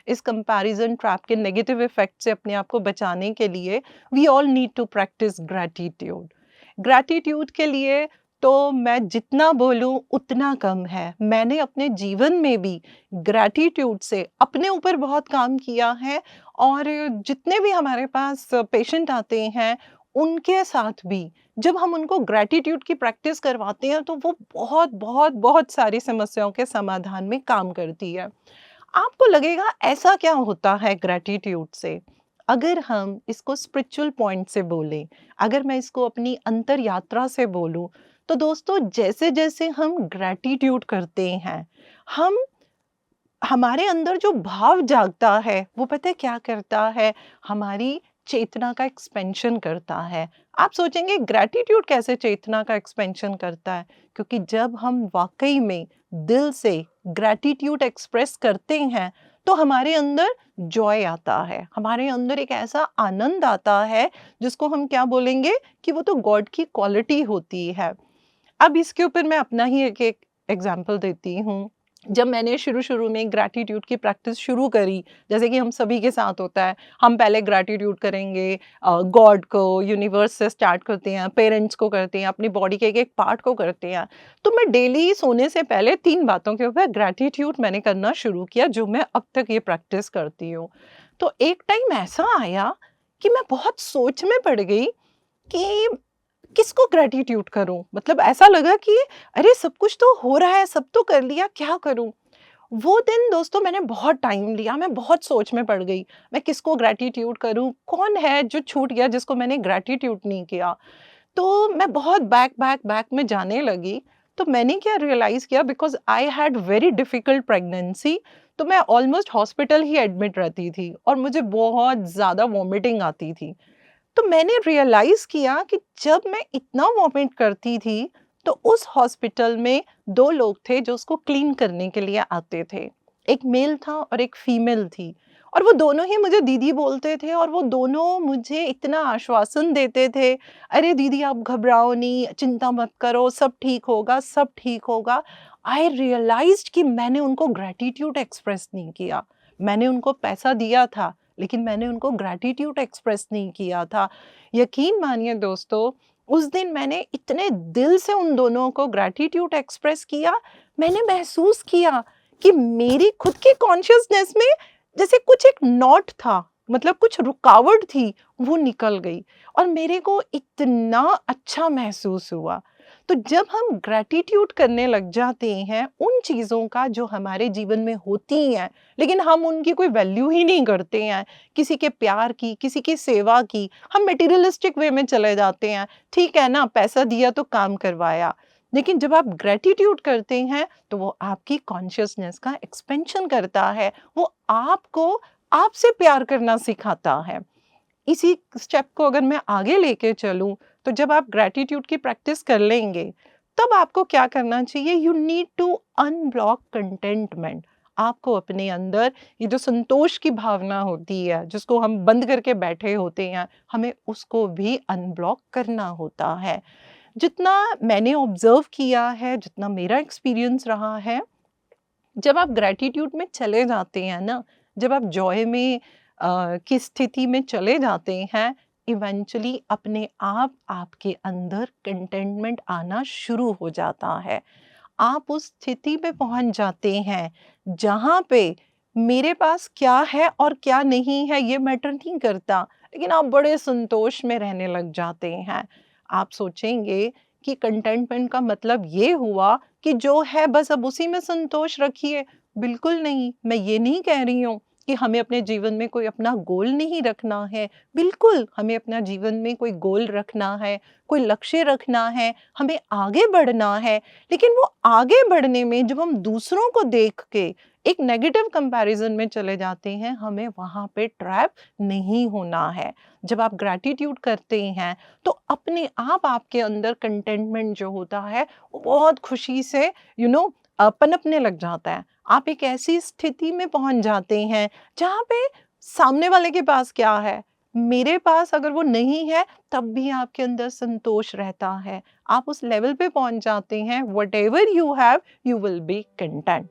इस comparison trap के negative effect से अपने आप को बचाने के लिए we all need to practise gratitude. Gratitude के लिए तो मैं जितना बोलूं उतना कम है। मैंने अपने जीवन में भी ग्रैटिट्यूड से अपने ऊपर बहुत काम किया है, और जितने भी हमारे पास पेशेंट आते हैं उनके साथ भी जब हम उनको ग्रैटिट्यूड की प्रैक्टिस करवाते हैं तो वो बहुत बहुत बहुत सारी समस्याओं के समाधान में काम करती है। आपको लगेगा ऐसा क्या होता है ग्रैटिट्यूड से? अगर हम इसको स्पिरिचुअल पॉइंट से बोलें, अगर मैं इसको अपनी अंतर यात्रा से बोलूं, तो दोस्तों जैसे-जैसे हम ग्रैटिट्यूड करते हैं, हम हमारे अंदर जो भाव जागता है, वो पता है क्या करता है? हमारी चेतना का एक्सपेंशन करता है। आप सोचेंगे ग्रैटिट्यूड कैसे चेतना का एक्सपेंशन करता है? क्योंकि जब हम वाक़ई में दिल से ग्रैटिट्यूड एक्सप्रेस करते हैं, तो हमारे अंदर जॉय आता है, हमारे अंदर एक ऐसा आनंद आता है, जिसको हम क्या बोलेंगे कि वो तो गॉड की क्वालिटी होती है। अब इसके ऊपर मैं अपना ही एक एक एग्जाम्पल देती हूँ। जब मैंने शुरू-शुरू में ग्रैटिट्यूड की प्रैक्टिस शुरू करी, जैसे कि हम सभी के साथ होता है, हम पहले ग्रैटिट्यूड करेंगे गॉड को, यूनिवर्स से स्टार्ट करते हैं, पेरेंट्स को करते हैं, अपनी बॉडी के एक-एक पार्ट को करते हैं। तो मैं डेली सोने से पहले 3 बातों के ऊपर ग्रैटिट्यूड मैंने करना शुरू किया, जो मैं अब तक ये प्रैक्टिस करती हूँ। तो एक टाइम ऐसा आया कि मैं बहुत सोच में पड़ गई कि किसको ग्रैटिट्यूड करूँ? मतलब ऐसा लगा कि अरे सब कुछ तो हो रहा है, सब तो कर लिया, क्या करूँ? वो दिन दोस्तों मैंने बहुत टाइम लिया, मैं बहुत सोच में पड़ गई। मैं किसको ग्रैटिट्यूड करूँ? कौन है जो छूट गया जिसको मैंने ग्रैटिट्यूड नहीं किया? तो मैं बहुत बैक में जाने लगी। तो मैंने क्या रियलाइज़ किया, because I had very difficult pregnancy, तो मैं ऑलमोस्ट हॉस्पिटल ही एडमिट रहती थी और मुझे बहुत ज़्यादा वॉमिटिंग आती थी। तो मैंने रियलाइज़ किया कि जब मैं इतना वॉमिट करती थी, तो उस हॉस्पिटल में 2 लोग थे जो उसको क्लीन करने के लिए आते थे। एक मेल था और एक फीमेल थी, और वो दोनों ही मुझे दीदी बोलते थे, और वो दोनों मुझे इतना आश्वासन देते थे, "अरे दीदी आप घबराओ नहीं, चिंता मत करो, सब ठीक होगा, सब ठीक होगा।" आई रियलाइज़्ड कि मैंने उनको ग्रैटिट्यूड एक्सप्रेस नहीं किया। मैंने उनको पैसा दिया था, लेकिन मैंने उनको ग्रैटिट्यूड एक्सप्रेस नहीं किया था। यकीन मानिए दोस्तों, उस दिन मैंने इतने दिल से उन दोनों को ग्रैटिट्यूड एक्सप्रेस किया, मैंने महसूस किया कि मेरी खुद की कॉन्शियसनेस में जैसे कुछ एक नॉट था, मतलब कुछ रुकावट थी, वो निकल गई, और मेरे को इतना अच्छा महसूस हुआ। तो जब हम ग्रैटिट्यूड करने लग जाते हैं उन चीज़ों का जो हमारे जीवन में होती हैं, लेकिन हम उनकी कोई वैल्यू ही नहीं करते हैं, किसी के प्यार की, किसी की सेवा की, हम मटेरियलिस्टिक वे में चले जाते हैं। ठीक है ना, पैसा दिया तो काम करवाया। लेकिन जब आप ग्रैटिट्यूड करते हैं, तो वो आपकी कॉन्शियसनेस का एक्सपेंशन करता है, वो आपको आपसे प्यार करना सिखाता है। इसी स्टेप को अगर मैं आगे लेके चलूँ, तो जब आप ग्रैटिट्यूड की प्रैक्टिस कर लेंगे, तब आपको क्या करना चाहिए? You need to unblock contentment. आपको अपने अंदर ये जो संतोष की भावना होती है, जिसको हम बंद करके बैठे होते हैं, हमें उसको भी अनब्लॉक करना होता है। जितना मैंने ऑब्ज़र्व किया है, जितना मेरा एक्सपीरियंस रहा है, जब आप ग्रैटिट्यूड में चले जाते हैं ना, जब आप जॉय में की स्थिति में चले जाते हैं, इवेंचुअली अपने आप आपके अंदर कंटेंटमेंट आना शुरू हो जाता है। आप उस स्थिति पे पहुंच जाते हैं जहाँ पे मेरे पास क्या है और क्या नहीं है ये मैटर नहीं करता, लेकिन आप बड़े संतोष में रहने लग जाते हैं। आप सोचेंगे कि कंटेंटमेंट का मतलब ये हुआ कि जो है बस अब उसी में संतोष रखिए। बिल्कुल नहीं, मैं ये नहीं कह रही हूँ कि हमें अपने जीवन में कोई अपना गोल नहीं रखना है। बिल्कुल, हमें अपना जीवन में कोई गोल रखना है, कोई लक्ष्य रखना है, हमें आगे बढ़ना है। लेकिन वो आगे बढ़ने में जब हम दूसरों को देख के एक नेगेटिव कंपैरिजन में चले जाते हैं, हमें वहाँ पे ट्रैप नहीं होना है। जब आप ग्रैटिट्यूड करते हैं, तो अपने आप आपके अंदर कंटेंटमेंट जो होता है, वो बहुत खुशी से पनपने लग जाता है। आप एक ऐसी स्थिति में पहुँच जाते हैं, जहाँ पे सामने वाले के पास क्या है, मेरे पास अगर वो नहीं है, तब भी आपके अंदर संतोष रहता है। आप उस लेवल पे पहुँच जाते हैं, whatever you have, you will be content.